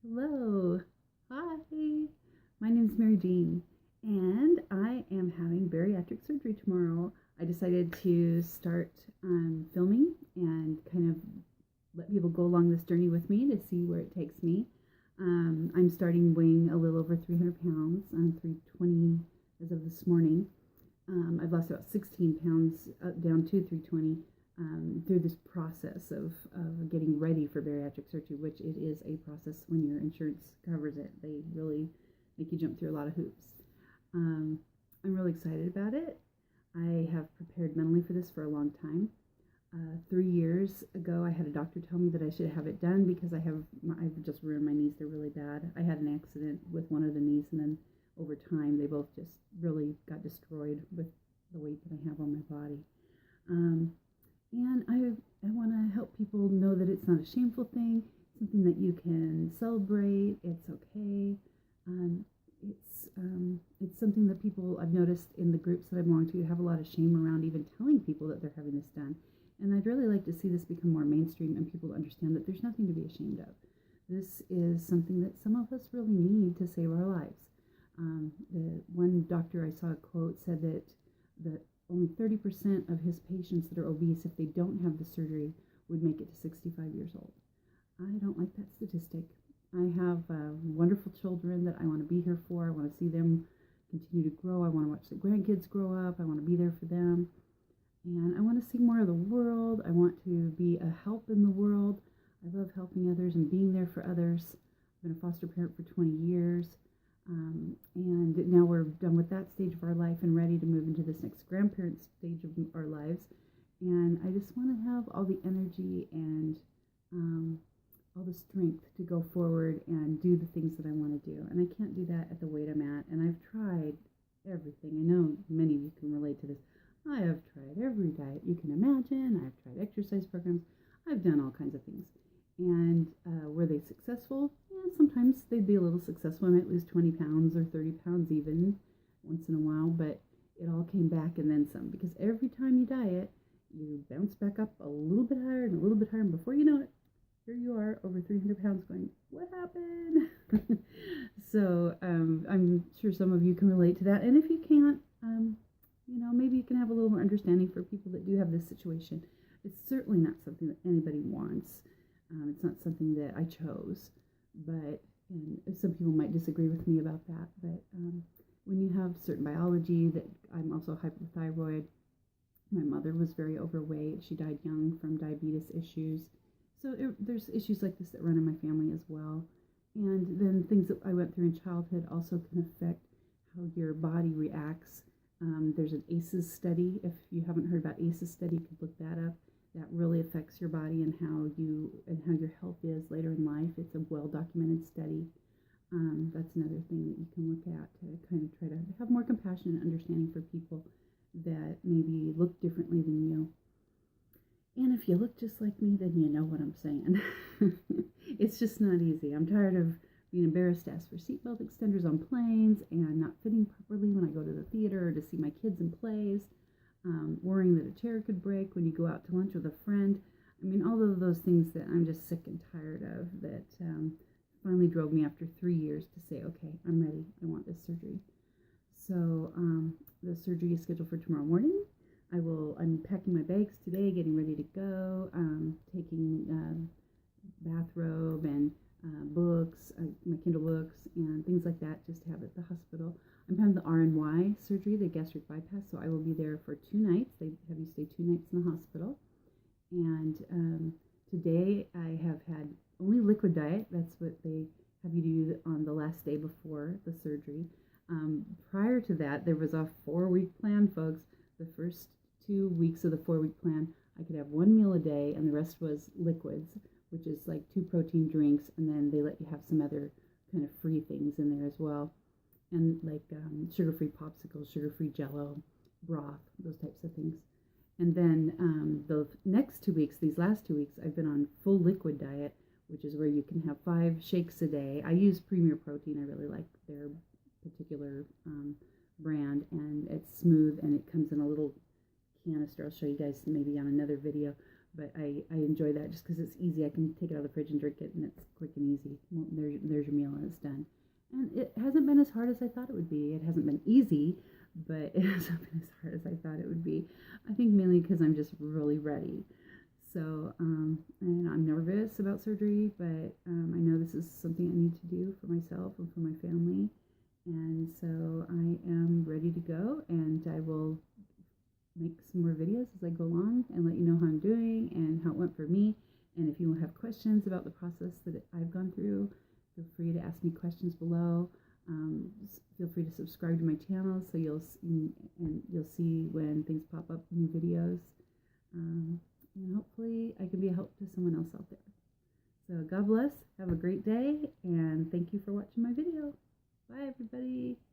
Hello. Hi. My name is Mary-Jeanne, and I am having bariatric surgery tomorrow. I decided to start filming and kind of let people go along this journey with me to see where it takes me. I'm starting weighing a little over 300 pounds. I'm 320 as of this morning. I've lost about 16 pounds down to 320 through this process of getting ready for bariatric surgery, which it is a process when your insurance covers it. They really make you jump through a lot of hoops. I'm really excited about it. I have prepared mentally for this for a long time. 3 years ago, I had a doctor tell me that I should have it done because I've just ruined my knees. They're really bad. I had an accident with one of the knees, and then over time, they both just really got destroyed with the weight that I have on my body. And I want to help people know that it's not a shameful thing, something that you can celebrate. It's okay. It's something that people, I've noticed in the groups that I belong to, have a lot of shame around even telling people that they're having this done. And I'd really like to see this become more mainstream and people understand that there's nothing to be ashamed of. This is something that some of us really need to save our lives. The one doctor I saw a quote said that only 30% of his patients that are obese, if they don't have the surgery, would make it to 65 years old. I don't like that statistic. I have wonderful children that I want to be here for. I want to see them continue to grow. I want to watch the grandkids grow up. I want to be there for them. And I want to see more of the world. I want to be a help in the world. I love helping others and being there for others. I've been a foster parent for 20 years. And now we're done with that stage of our life and ready to move into this next grandparent stage of our lives. And I just want to have all the energy and all the strength to go forward and do the things that I want to do. And I can't do that at the weight I'm at. And I've tried everything. I know many of you can relate to this. I have tried every diet you can imagine. I've tried exercise programs. I've done all kinds of things. And were they successful? Yeah, sometimes they'd be a little successful. I might lose 20 pounds or 30 pounds even once in a while, but it all came back and then some, because every time you diet, you bounce back up a little bit higher and a little bit higher, and before you know it, here you are over 300 pounds going, what happened? So I'm sure some of you can relate to that, and if you can't, maybe you can have a little more understanding for people that do have this situation. It's certainly not something that anybody wants. It's not something that I chose, and some people might disagree with me about that, but when you have certain biology, that I'm also hypothyroid. My mother was very overweight. She died young from diabetes issues. So there's issues like this that run in my family as well. And then things that I went through in childhood also can affect how your body reacts. There's an ACEs study. If you haven't heard about ACEs study, you could look that up. That really affects your body and how your health is later in life. It's a well-documented study. That's another thing that you can look at to kind of try to have more compassion and understanding for people that maybe look differently than you. And if you look just like me, then you know what I'm saying. It's just not easy. I'm tired of being embarrassed to ask for seatbelt extenders on planes and not fitting properly when I go to the theater or to see my kids in plays. Worrying that a chair could break when you go out to lunch with a friend. I mean, all of those things that I'm just sick and tired of that finally drove me after 3 years to say, okay, I'm ready. I want this surgery. So the surgery is scheduled for tomorrow morning. I'm packing my bags today, getting ready to go, taking bathrobe and books, my Kindle books, and things like that, just to have at the hospital. I'm having the RNY surgery, the gastric bypass, so I will be there for 2 nights. They have you stay 2 nights in the hospital. And today I have had only liquid diet. That's what they have you do on the last day before the surgery. Prior to that, there was a 4-week plan, folks. The first 2 weeks of the 4-week plan, I could have 1 meal a day, and the rest was liquids, which is like 2 protein drinks, and then they let you have some other kind of free things in there as well. And like sugar-free popsicles, sugar-free Jello, broth, those types of things. And then the next 2 weeks, these last 2 weeks, I've been on full liquid diet, which is where you can have 5 shakes a day. I use Premier Protein. I really like their particular brand, and it's smooth, and it comes in a little canister. I'll show you guys maybe on another video. But I enjoy that just because it's easy. I can take it out of the fridge and drink it, and it's quick and easy. Well, there's your meal, and it's done. And it hasn't been as hard as I thought it would be. It hasn't been easy, but it hasn't been as hard as I thought it would be. I think mainly because I'm just really ready. So, and I'm nervous about surgery, but I know this is something I need to do for myself and for my family. And so I am ready to go, and I will make some more videos as I go along and let you know how I'm doing and how it went for me. And if you have questions about the process that I've gone through, feel free to ask me questions below. Feel free to subscribe to my channel so you'll see when things pop up, new videos. And hopefully I can be a help to someone else out there. So God bless, have a great day, and thank you for watching my video. Bye everybody.